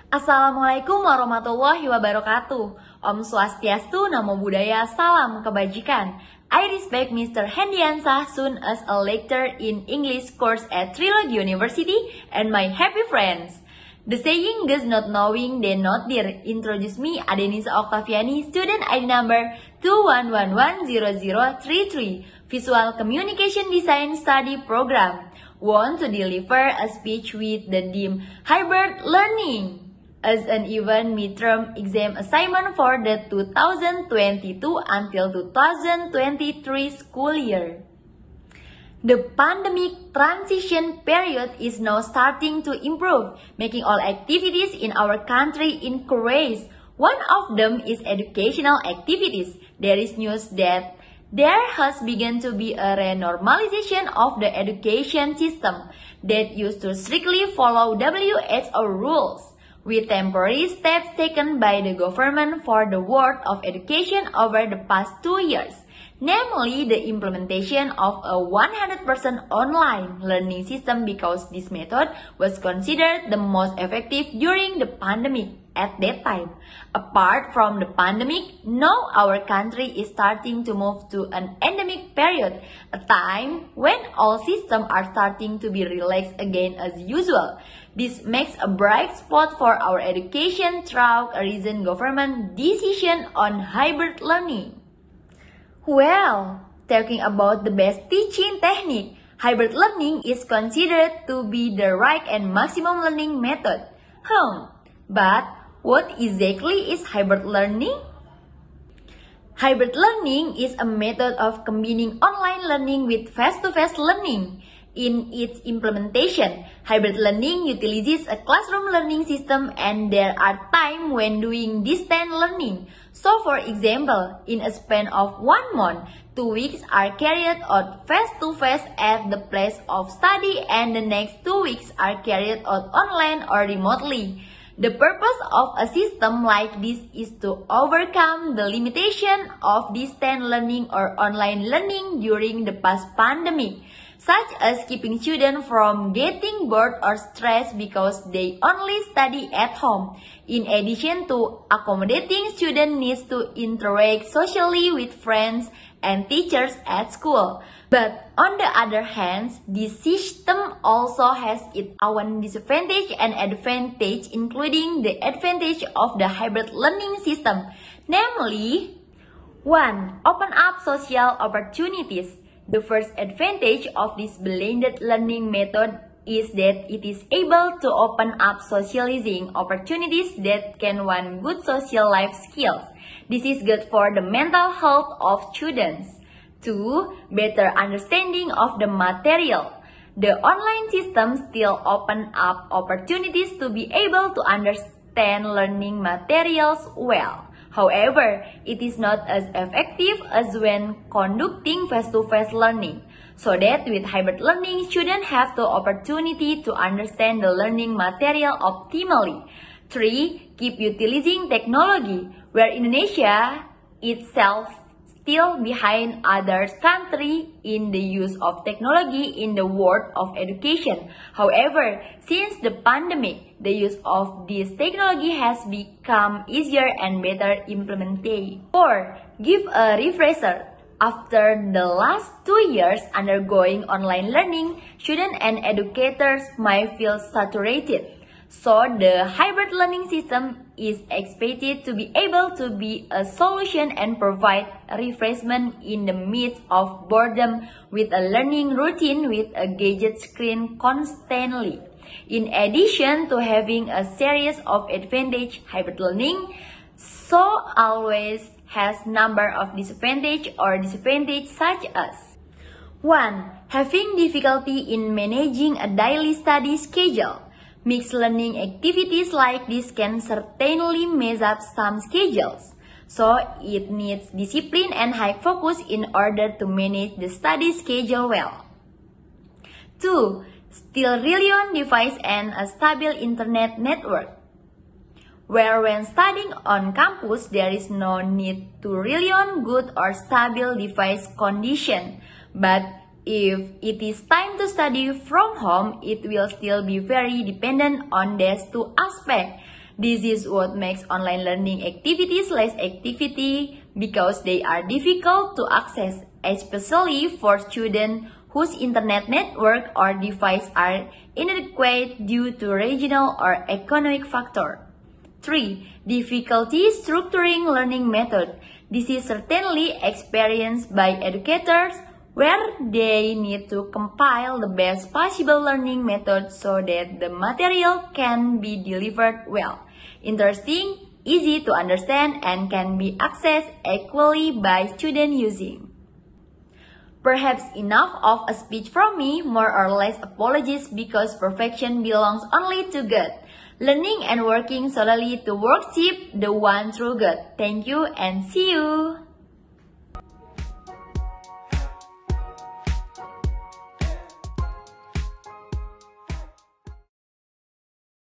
Assalamualaikum warahmatullahi wabarakatuh. Om Swastiastu, Namo Buddhaya, Salam Kebajikan. I respect Mr. Hendiansah Sun as a lecturer in English course at Trilogy University and my happy friends. The saying does not knowing then not dear. Introduce me, Adenisa Octaviani, student ID number 21110033, Visual Communication Design Study Program. Want to deliver a speech with the theme Hybrid Learning as an even midterm exam assignment for the 2022 until 2023 school year. The pandemic transition period is now starting to improve, making all activities in our country increase. One of them is educational activities. There is news that there has begun to be a renormalization of the education system that used to strictly follow WHO rules, with temporary steps taken by the government for the world of education over the past 2 years. Namely, the implementation of a 100% online learning system because this method was considered the most effective during the pandemic at that time. Apart from the pandemic, now our country is starting to move to an endemic period, a time when all systems are starting to be relaxed again as usual. This makes a bright spot for our education through a recent government decision on hybrid learning. Well, talking about the best teaching technique, hybrid learning is considered to be the right and maximum learning method. But what exactly is hybrid learning? Hybrid learning is a method of combining online learning with face-to-face learning. In its implementation, hybrid learning utilizes a classroom learning system and there are times when doing distance learning. So for example, in a span of 1 month, 2 weeks are carried out face-to-face at the place of study and the next 2 weeks are carried out online or remotely. The purpose of a system like this is to overcome the limitation of distance learning or online learning during the past pandemic, such as keeping students from getting bored or stressed because they only study at home, in addition to accommodating student needs to interact socially with friends and teachers at school. But on the other hand, this system also has its own disadvantage and advantage, including the advantage of the hybrid learning system, namely 1. Open up social opportunities. The first advantage of this blended learning method is that it is able to open up socializing opportunities that can want good social life skills. This is good for the mental health of students. 2. Better understanding of the material. The online system still open up opportunities to be able to understand learning materials well. However, it is not as effective as when conducting face-to-face learning. So that with hybrid learning, students have the opportunity to understand the learning material optimally. 3. Keep utilizing technology, where Indonesia itself still behind other countries in the use of technology in the world of education. However, since the pandemic, the use of this technology has become easier and better implemented. 4. Give a refresher. After the last 2 years undergoing online learning, students and educators might feel saturated. So the hybrid learning system is expected to be able to be a solution and provide refreshment in the midst of boredom with a learning routine with a gadget screen constantly. In addition to having a series of advantage, hybrid learning so always has number of disadvantage or disadvantage such as 1. Having difficulty in managing a daily study schedule. Mixed learning activities like this can certainly mess up some schedules, so it needs discipline and high focus in order to manage the study schedule well. 2. Still rely on device and a stable internet network, where when studying on campus there is no need to rely on good or stable device condition, but if it is time to study from home, it will still be very dependent on these two aspects. This is what makes online learning activities less activity because they are difficult to access, especially for students whose internet network or device are inadequate due to regional or economic factor. 3. Difficulty structuring learning method. This is certainly experienced by educators where they need to compile the best possible learning method so that the material can be delivered well, interesting, easy to understand, and can be accessed equally by students using. Perhaps enough of a speech from me, more or less apologies because perfection belongs only to God. Learning and working solely to worship the one true God. Thank you and see you!